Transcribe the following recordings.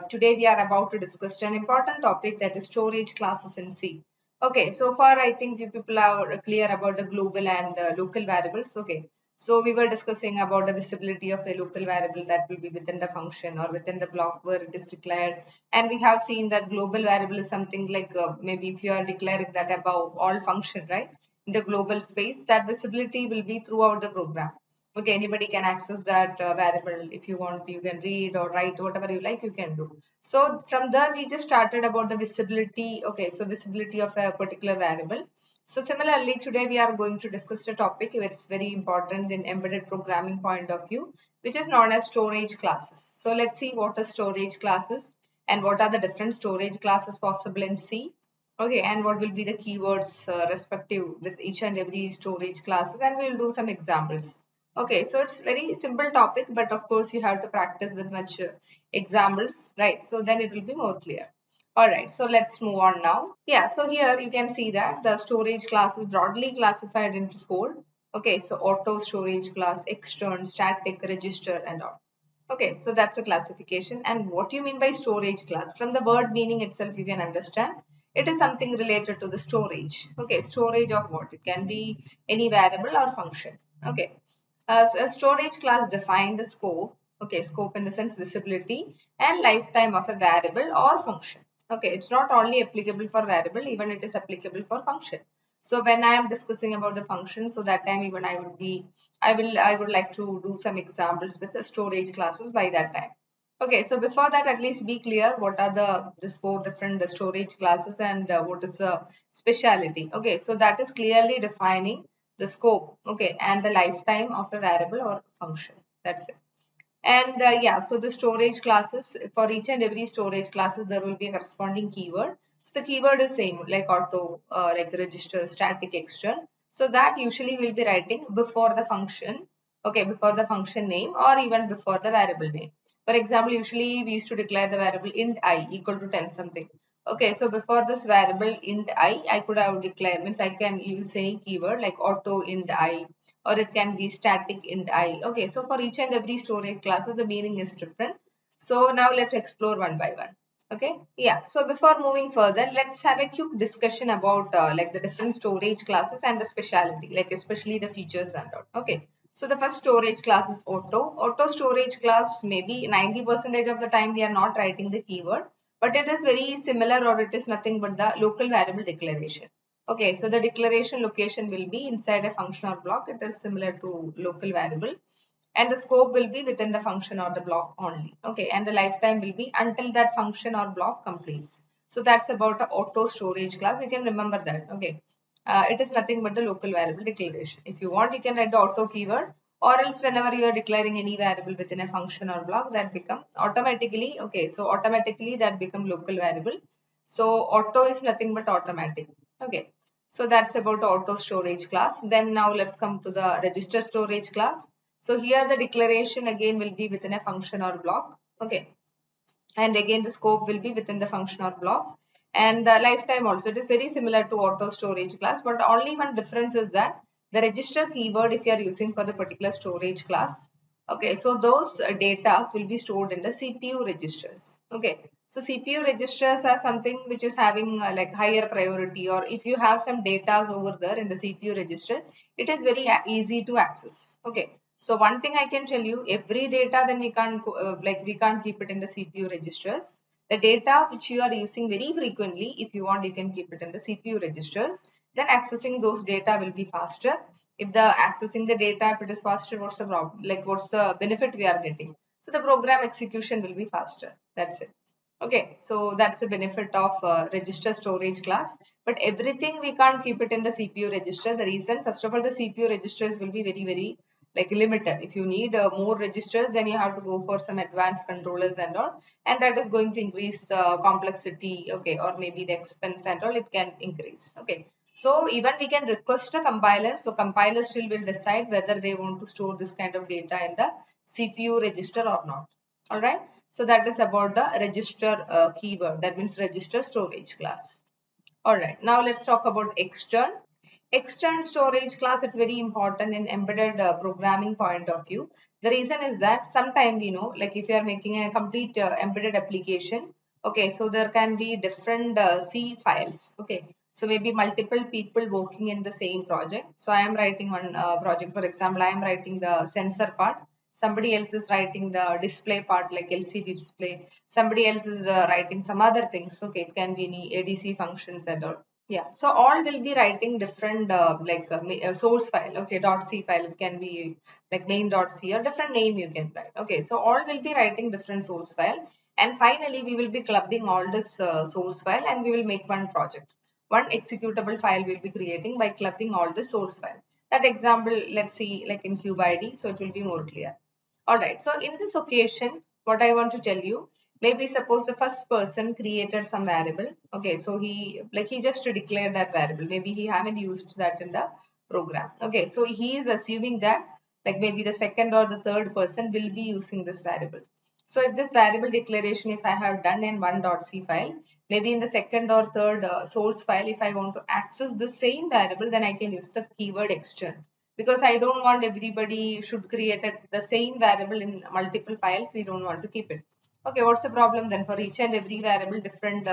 today we are about to discuss an important topic, that is storage classes in C. Okay, so far I think you people are clear about the global and local variables. Okay, so we were discussing about the visibility of a local variable that will be within the function or within the block where it is declared, and we have seen that global variable is something like maybe if you are declaring that above all function, right, in the global space, that visibility will be throughout the program. Okay, anybody can access that variable. If you want, you can read or write whatever you like, you can do. So from there we just started about the visibility. Okay, so visibility of a particular variable. So similarly, today we are going to discuss a topic which is very important in embedded programming point of view, which is known as storage classes. So let's see what are storage classes and what are the different storage classes possible in C. Okay, and what will be the keywords respective with each and every storage classes, and we'll do some examples. Okay, so it's very simple topic, but of course you have to practice with much examples, right? So then it will be more clear. All right, so let's move on now. Yeah, so here you can see that the storage class is broadly classified into four. Okay, so auto storage class, extern, static, register, and all. Okay, so that's a classification. And what you mean by storage class? From the word meaning itself, you can understand it is something related to the storage. Okay, storage of what? It can be any variable or function. Okay, so a storage class define the scope. Okay, scope in the sense visibility and lifetime of a variable or function. Okay, it's not only applicable for variable, even it is applicable for function. So when I am discussing about the function, so that time even I would like to do some examples with the storage classes by that time. Okay, so before that, at least be clear what are this four different storage classes and what is the speciality. Okay, so that is clearly defining the scope, okay, and the lifetime of a variable or function. That's it. And yeah, so the storage classes, for each and every storage classes, there will be a corresponding keyword. So the keyword is same like auto, like register, static, extern. So that usually will be writing before the function, okay, before the function name or even before the variable name. For example, usually we used to declare the variable int I equal to 10 something. Okay, so before this variable int I could have declared, means I can use a keyword like auto int I, or it can be static int I. Okay, so for each and every storage classes, the meaning is different. So now let's explore one by one. Okay, yeah. So before moving further, let's have a quick discussion about like the different storage classes and the speciality, like especially the features and all. Okay, so the first storage class is auto. Auto storage class, maybe 90% of the time we are not writing the keyword, but it is very similar, or it is nothing but the local variable declaration. Okay, so the declaration location will be inside a function or block. It is similar to local variable, and the scope will be within the function or the block only. Okay, and the lifetime will be until that function or block completes. So that's about the auto storage class. You can remember that. Okay, it is nothing but the local variable declaration. If you want, you can write the auto keyword, or else whenever you are declaring any variable within a function or block, that become automatically, okay, so automatically that become local variable. So auto is nothing but automatic. Okay, so that's about the auto storage class. Then now let's come to the register storage class. So here the declaration again will be within a function or block. Okay, and again the scope will be within the function or block, and the lifetime also, it is very similar to auto storage class, but only one difference is that the register keyword, if you are using for the particular storage class, okay, so those data will be stored in the CPU registers. Okay, so CPU registers are something which is having like higher priority, or if you have some data over there in the CPU register, it is very easy to access. Okay, so one thing I can tell you, every data then we can't like we can't keep it in the CPU registers. The data which you are using very frequently, if you want, you can keep it in the CPU registers. Then accessing those data will be faster. If the accessing the data, if it is faster, what's the problem? Like what's the benefit we are getting? So the program execution will be faster. That's it. Okay, so that's the benefit of register storage class. But everything we can't keep it in the CPU register. The reason, first of all, the CPU registers will be very like limited. If you need more registers, then you have to go for some advanced controllers and all, and that is going to increase complexity. Okay, or maybe the expense and all, it can increase. Okay, so even we can request a compiler. So compiler still will decide whether they want to store this kind of data in the CPU register or not. All right. So that is about the register keyword. That means register storage class. All right. Now let's talk about extern. External storage class, it's very important in embedded programming point of view. The reason is that sometimes, like if you are making a complete embedded application, okay, so there can be different C files, okay. So maybe multiple people working in the same project. So I am writing one project, for example, I am writing the sensor part. Somebody else is writing the display part like LCD display. Somebody else is writing some other things. Okay, it can be any ADC functions and all. Yeah, so all will be writing different source file, okay, .c file. It can be like main.c or different name you can write. Okay, so all will be writing different source file, and finally we will be clubbing all this source file, and we will make one project. One executable file will be creating by clubbing all the source file. That example, let's see like in CubeIDE, so it will be more clear. All right, so in this occasion, what I want to tell you, maybe suppose the first person created some variable. Okay, so he just declared that variable. Maybe he haven't used that in the program. Okay, so he is assuming that like maybe the second or the third person will be using this variable. So if this variable declaration, if I have done in one.c file, maybe in the second or third source file, if I want to access the same variable, then I can use the keyword extern, because I don't want everybody should create the same variable in multiple files. We don't want to keep it. Okay, what's the problem then? For each and every variable, different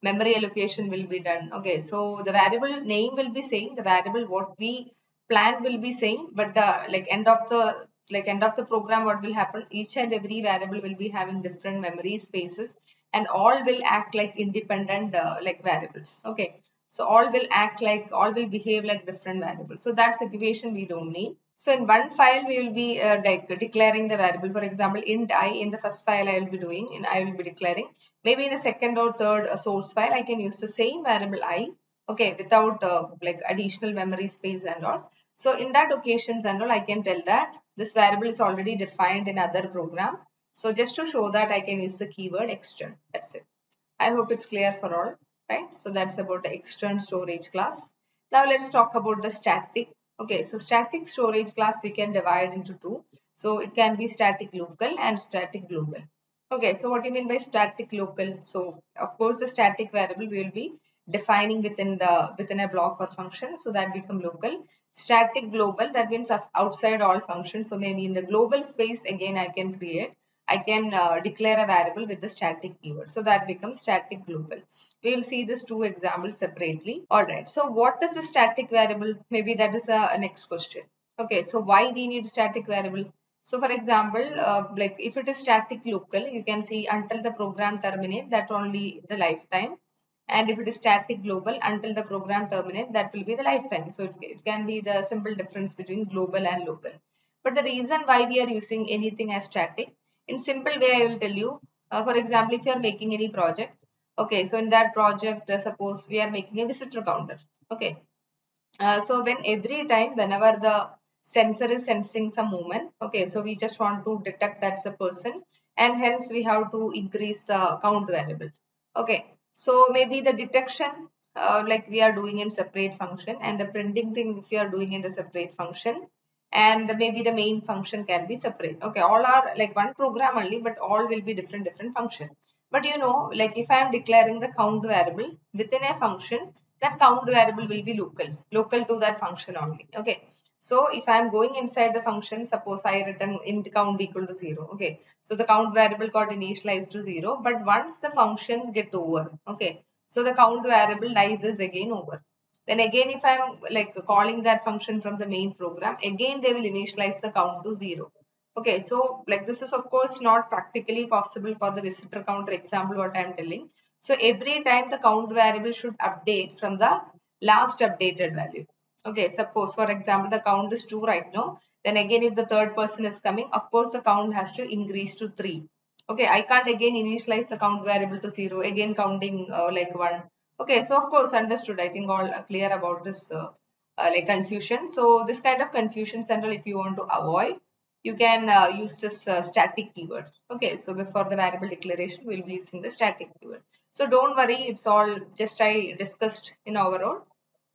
memory allocation will be done. Okay, so the variable name will be same, the variable what we plan will be same, but the end of the program, what will happen? Each and every variable will be having different memory spaces, and all will act like independent like variables. Okay, so all will behave like different variables. So that situation we don't need. So in one file we will be like declaring the variable. For example, int I, in the first file I will be doing, and I will be declaring. Maybe in the second or third source file I can use the same variable I, okay, without like additional memory space and all. So in that occasions and all, I can tell that this variable is already defined in other program. So just to show that, I can use the keyword extern. That's it. I hope it's clear for all, right? So that's about the external storage class. Now let's talk about the static. Okay, so static storage class we can divide into two. So it can be static local and static global. Okay, so what do you mean by static local? So of course the static variable we will be defining within a block or function, so that become local. Static global, that means outside all functions. So maybe in the global space again I can declare a variable with the static keyword. So that becomes static global. We will see these two examples separately. All right. So what is a static variable? Maybe that is a next question. Okay. So why we need static variable? So for example, like if it is static local, you can see until the program terminate, that only the lifetime. And if it is static global, until the program terminate, that will be the lifetime. So it can be the simple difference between global and local. But the reason why we are using anything as static, in simple way I will tell you. For example, if you are making any project, okay, so in that project, suppose we are making a visitor counter. Okay, so when every time whenever the sensor is sensing some movement, okay, so we just want to detect that's a person, and hence we have to increase the count variable. Okay, so maybe the detection like we are doing in separate function, and the printing thing if we are doing in the separate function, and maybe the main function can be separate. Okay, all are like one program only, but all will be different function. But like if I am declaring the count variable within a function, that count variable will be local to that function only. Okay, so if I am going inside the function, suppose I return int count equal to 0. Okay, so the count variable got initialized to 0, but once the function get over, okay, so the count variable dies is again over. Then again, if I'm like calling that function from the main program, again they will initialize the count to 0. Okay, so like this is of course not practically possible for the visitor counter example what I am telling. So every time the count variable should update from the last updated value. Okay, suppose for example the count is 2 right now. Then again if the third person is coming, of course the count has to increase to 3. Okay, I can't again initialize the count variable to 0, again counting like 1. Okay, so of course understood. I think all are clear about this like confusion. So this kind of confusion central, if you want to avoid, you can use this static keyword. Okay, so before the variable declaration, we'll be using the static keyword. So don't worry, it's all just I discussed in overall.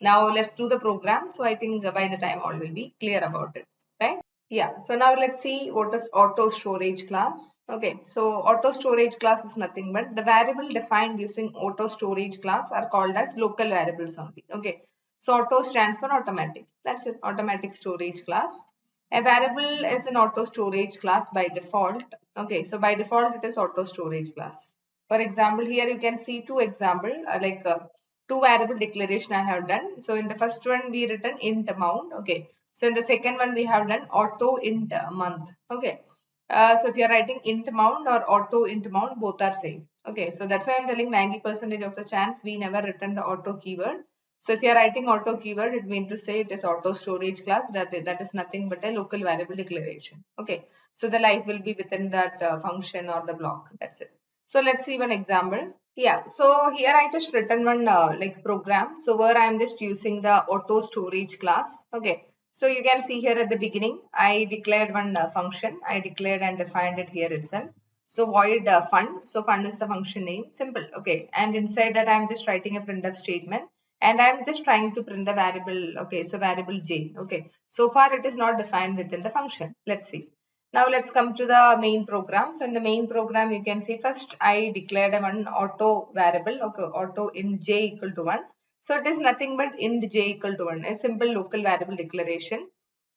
Now let's do the program. So I think by the time all will be clear about it, right? Yeah, so now let's see what is auto storage class. Okay, so auto storage class is nothing but the variable defined using auto storage class are called as local variables only. Okay, So auto stands for automatic. That's it, automatic storage class. A variable is an auto storage class by default. Okay, so by default it is auto storage class. For example, here you can see two example two variable declaration I have done. So in the first one we written int amount. Okay, so in the second one we have done auto int month. Okay, so if you are writing int amount or auto int amount, both are same. Okay, so that's why I'm telling 90% of the chance we never written the auto keyword. So if you are writing auto keyword, it means to say it is auto storage class. That is nothing but a local variable declaration. Okay, so the life will be within that function or the block. That's it. So let's see one example. Yeah, so here I just written one program. So where I am just using the auto storage class. Okay, so you can see here at the beginning, I declared one function. I declared and defined it here itself. So void fund. So fund is the function name. Simple. Okay, and inside that I am just writing a printf statement. And I'm just trying to print the variable. Okay, so variable j. Okay, so far it is not defined within the function. Let's see. Now let's come to the main program. So in the main program, you can see first I declared one auto variable, okay, auto int j equal to 1. So it is nothing but int j equal to 1, a simple local variable declaration.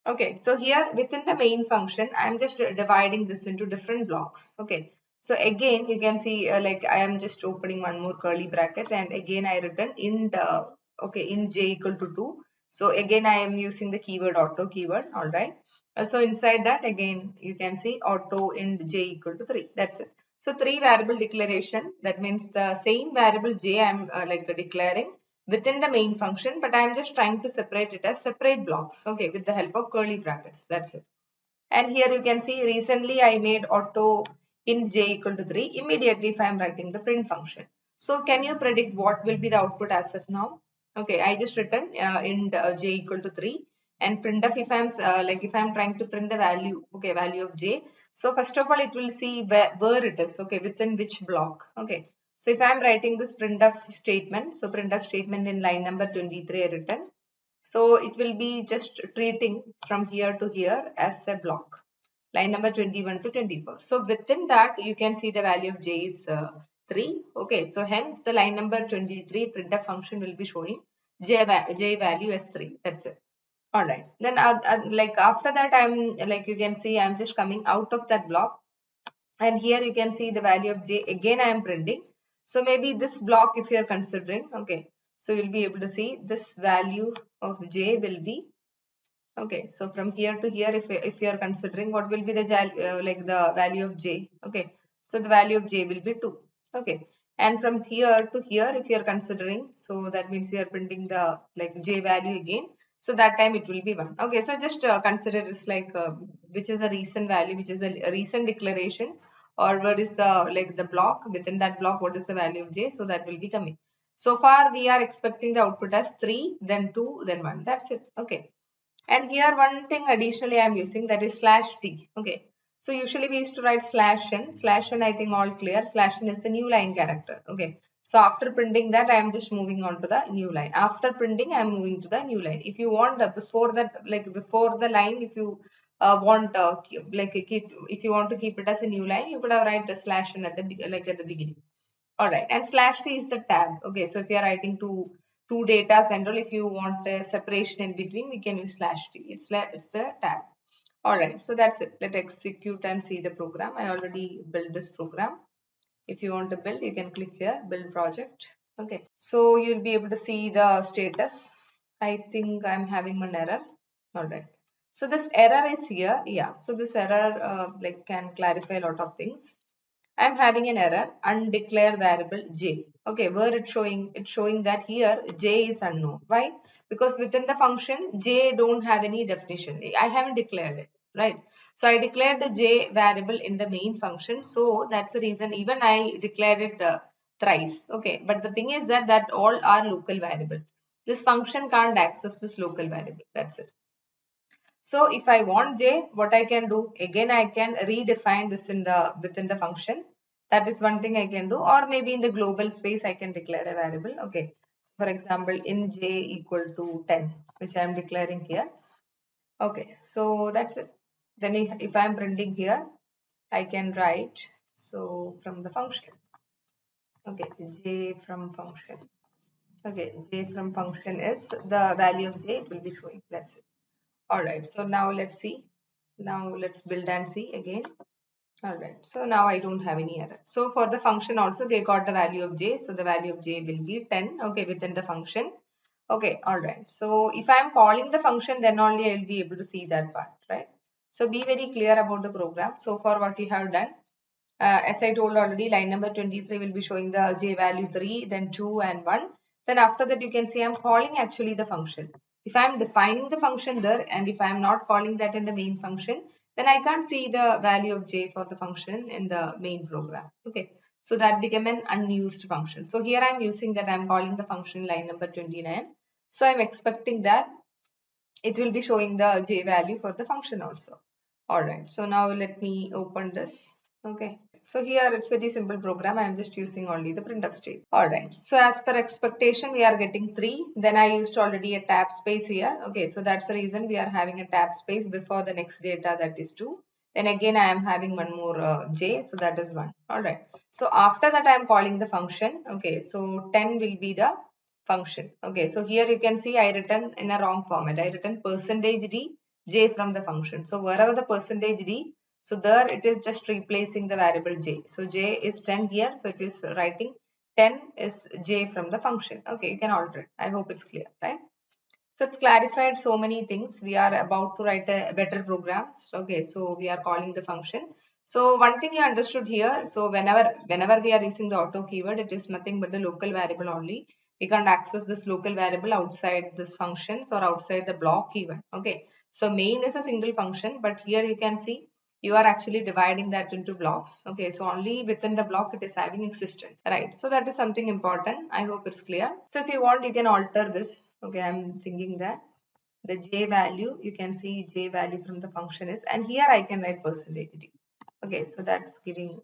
Okay, so here within the main function, I'm just dividing this into different blocks. Okay, so again, you can see I am just opening one more curly bracket and again I written int, okay, int j equal to 2. So again, I am using the keyword auto keyword, all right. So inside that again you can see auto int j equal to 3. That's it. So three variable declaration, that means the same variable j I'm declaring within the main function, but I'm just trying to separate it as separate blocks, okay, with the help of curly brackets. That's it. And here you can see recently I made auto int j equal to 3 immediately if I'm writing the print function. So can you predict what will be the output as of now? Okay, I just written int j equal to 3 and printf if I'm if I'm trying to print the value, okay, value of j. So first of all it will see where it is, okay, within which block. Okay, so if I'm writing this printf statement, so printf statement in line number 23 written, so it will be just treating from here to here as a block, line number 21 to 24. So within that, you can see the value of j is 3. Okay, so hence the line number 23 printf function will be showing j value as 3. That's it. All right. Then like after that, I'm like you can see I'm just coming out of that block. And here you can see the value of j. Again, I am printing. So maybe this block, if you are considering, okay, so you'll be able to see this value of j will be, okay, so from here to here, if you are considering what will be the the value of j, okay, so the value of j will be 2, okay, and from here to here, if you are considering, so that means you are printing the j value again, so that time it will be 1. Okay, so just consider this which is a recent value, which is a recent declaration, or what is the the block within that block, what is the value of j, so that will be coming. So far we are expecting the output as 3, then 2, then 1. That's it. Okay. And here one thing additionally I'm using, that is slash t. Okay. So usually we used to write slash n. Slash n, I think all clear. Slash n is a new line character. Okay. So after printing that, I am just moving on to the new line. After printing, I am moving to the new line. If you want before that, before the line, if you want if you want to keep it as a new line, you could have write the slash n at the at the beginning. All right, and slash t is the tab. Okay, so if you are writing two data central, if you want a separation in between, we can use slash t. It's the tab. All right, so that's it. Let's execute and see the program. I already built this program. If you want to build, you can click here, build project. Okay, so you'll be able to see the status. I think I'm having an error. All right. So this error is here. Yeah. So this error can clarify a lot of things. I'm having an error, undeclared variable j. Okay, where it's showing that here j is unknown. Why? Because within the function j don't have any definition. I haven't declared it, right? So I declared the j variable in the main function. So that's the reason even I declared it thrice. Okay, but the thing is that all are local variable. This function can't access this local variable. That's it. So if I want j, what I can do? Again, I can redefine this in the within the function. That is one thing I can do. Or maybe in the global space, I can declare a variable. Okay. For example, in j equal to 10, which I am declaring here. Okay. So that's it. Then if I'm printing here, I can write, so from the function. Okay. J from function. Okay, j from function is the value of j, it will be showing. That's it. All right. So now let's see. Now let's build and see again. All right. So now I don't have any error. So for the function also, they got the value of j. So the value of j will be 10. Okay, within the function. Okay. All right. So if I'm calling the function, then only I'll be able to see that part, right? So be very clear about the program. So for what you have done, as I told already, line number 23 will be showing the j value 3, then 2 and 1. Then after that, you can see I'm calling actually the function. If I'm defining the function there and if I'm not calling that in the main function, then I can't see the value of j for the function in the main program. Okay. So that became an unused function. So here I'm using that I'm calling the function line number 29. So I'm expecting that it will be showing the j value for the function also. All right. So now let me open this. Okay. So here it's very simple program. I am just using only the printf state. All right. So as per expectation, we are getting 3. Then I used already a tab space here. Okay. So that's the reason we are having a tab space before the next data, that is 2. Then again, I am having one more j. So that is 1. All right. So after that, I am calling the function. Okay. So 10 will be the function. Okay. So here you can see I written in a wrong format. I written percentage %d j from the function. So wherever the percentage %d, so there it is just replacing the variable j. So j is 10 here. So it is writing 10 is j from the function. Okay, you can alter it. I hope it's clear, right? So it's clarified so many things. We are about to write a better programs. Okay, so we are calling the function. So one thing you understood here. So whenever we are using the auto keyword, it is nothing but the local variable only. We can't access this local variable outside this functions or outside the block even. Okay, so main is a single function, but here you can see you are actually dividing that into blocks. Okay, so only within the block it is having existence, right? So that is something important. I hope it's clear. So if you want, you can alter this. Okay, I'm thinking that the j value, you can see j value from the function is, and here I can write percentage %d. Okay, so that's giving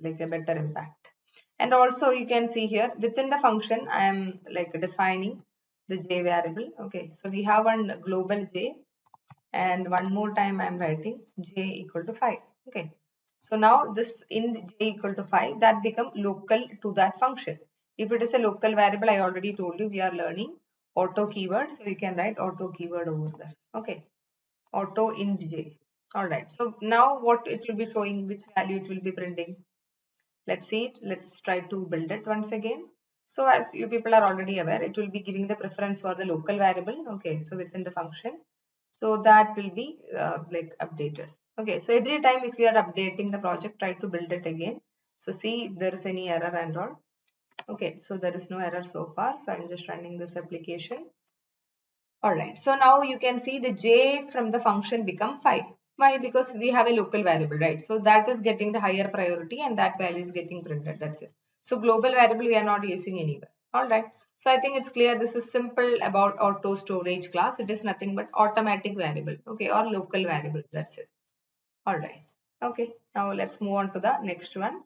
like a better impact. And also you can see here within the function I am like defining the j variable. Okay, so we have one global j, and one more time I'm writing j equal to 5. Okay, so now this in j equal to 5, that become local to that function. If it is a local variable, I already told you we are learning auto keyword, so you can write auto keyword over there. Okay, auto int j. All right, so now what it will be showing, which value it will be printing. Let's see it. Let's try to build it once again. So as you people are already aware, it will be giving the preference for the local variable. Okay, so within the function, so that will be like updated. Okay, so every time if you are updating the project, try to build it again. So see if there is any error and all. Okay, so there is no error so far. So I'm just running this application. All right, so now you can see the j from the function become 5. Why? Because we have a local variable, right? So that is getting the higher priority and that value is getting printed. That's it. So global variable we are not using anywhere. All right. So I think it's clear. This is simple about auto storage class. It is nothing but automatic variable. Okay, or local variable. That's it. All right. Okay. Now let's move on to the next one.